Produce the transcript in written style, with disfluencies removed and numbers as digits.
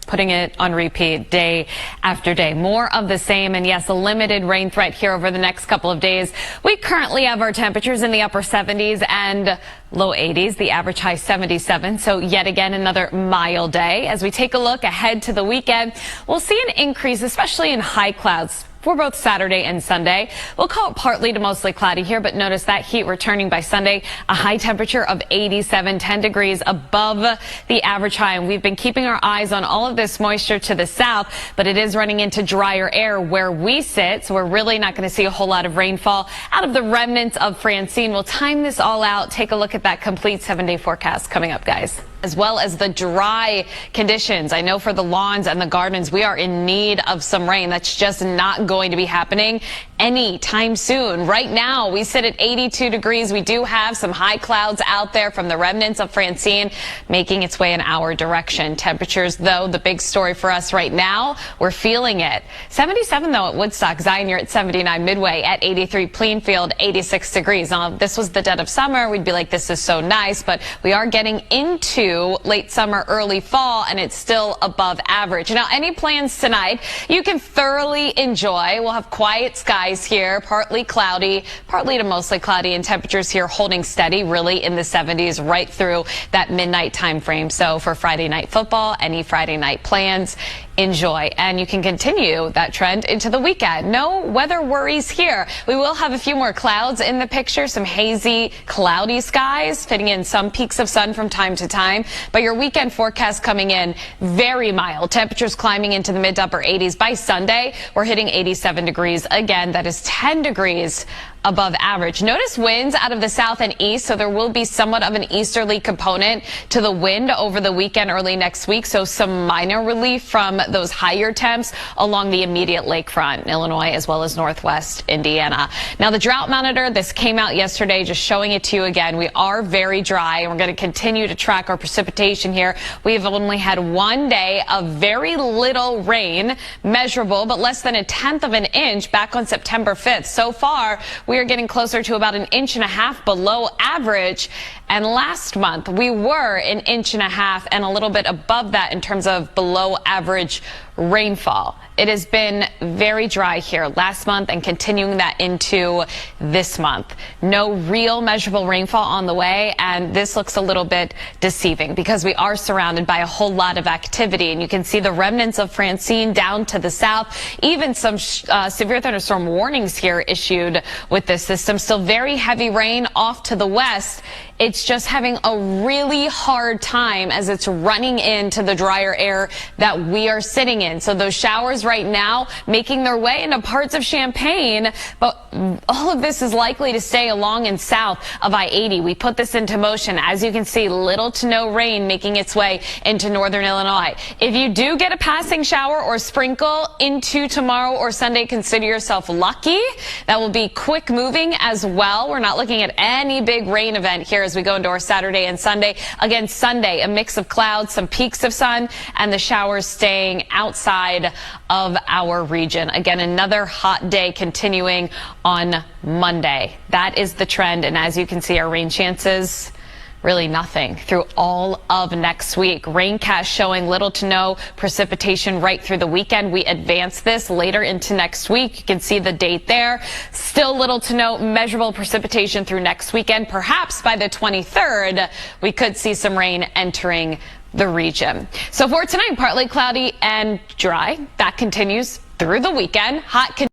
putting it on repeat day after day. More of the same, and yes, a limited rain threat here over the next couple of days. We currently have our temperatures in the upper 70s and low 80s, the average high 77. So yet again, another mild day. As we take a look ahead to the weekend, we'll see an increase, especially in high clouds for both Saturday and Sunday. We'll call it partly to mostly cloudy here, but notice that heat returning by Sunday, a high temperature of 87, 10 degrees above the average high. And we've been keeping our eyes on all of this moisture to the south, but it is running into drier air where we sit. So we're really not going to see a whole lot of rainfall out of the remnants of Francine. We'll time this all out. Take a look at that complete 7-day forecast coming up, guys. As well as the dry conditions. I know for the lawns and the gardens, we are in need of some rain. That's just not going to be happening anytime soon. Right now, we sit at 82 degrees. We do have some high clouds out there from the remnants of Francine making its way in our direction. Temperatures, though, the big story for us right now, we're feeling it. 77, though, at Woodstock. Zion, you're at 79. Midway at 83. Plainfield, 86 degrees. Now, if this was the dead of summer, we'd be like, this is so nice. But we are getting into late summer, early fall, and it's still above average. Now, any plans tonight you can thoroughly enjoy. We'll have quiet skies here, partly cloudy, partly to mostly cloudy, and temperatures here holding steady really in the 70s right through that midnight time frame. So for Friday night football, any Friday night plans, enjoy. And you can continue that trend into the weekend. No weather worries here. We will have a few more clouds in the picture, some hazy, cloudy skies, fitting in some peaks of sun from time to time. But your weekend forecast coming in very mild. Temperatures climbing into the mid to upper 80s. By Sunday, we're hitting 87 degrees. Again, that is 10 degrees above average. Notice winds out of the south and east, so there will be somewhat of an easterly component to the wind over the weekend, early next week. So some minor relief from those higher temps along the immediate lakefront, Illinois, as well as northwest Indiana. Now, the drought monitor, this came out yesterday, just showing it to you again. We are very dry, and we're going to continue to track our precipitation here. We've only had one day of very little rain, measurable, but less than 1/10 of an inch back on September 5th. So far, we are getting closer to about 1.5 inches below average. And last month, we were 1.5 inches and a little bit above that in terms of below average rainfall. It has been very dry here last month and continuing that into this month. No real measurable rainfall on the way, and this looks a little bit deceiving because we are surrounded by a whole lot of activity, and you can see the remnants of Francine down to the south. Even some severe thunderstorm warnings here issued with this system. Still very heavy rain off to the west. It's just having a really hard time as it's running into the drier air that we are sitting in. So those showers right now making their way into parts of Champaign, but all of this is likely to stay along and south of I-80. We put this into motion. As you can see, little to no rain making its way into northern Illinois. If you do get a passing shower or sprinkle into tomorrow or Sunday, consider yourself lucky. That will be quick moving as well. We're not looking at any big rain event here as we go into our Saturday and Sunday. Again, Sunday, a mix of clouds, some peaks of sun, and the showers staying outside of our region. Again, another hot day continuing on Monday. That is the trend, and as you can see, our rain chances, really nothing through all of next week. Raincast showing little to no precipitation right through the weekend. We advance this later into next week. You can see the date there. Still little to no measurable precipitation through next weekend. Perhaps by the 23rd, we could see some rain entering the region. So for tonight, partly cloudy and dry. That continues through the weekend. Hot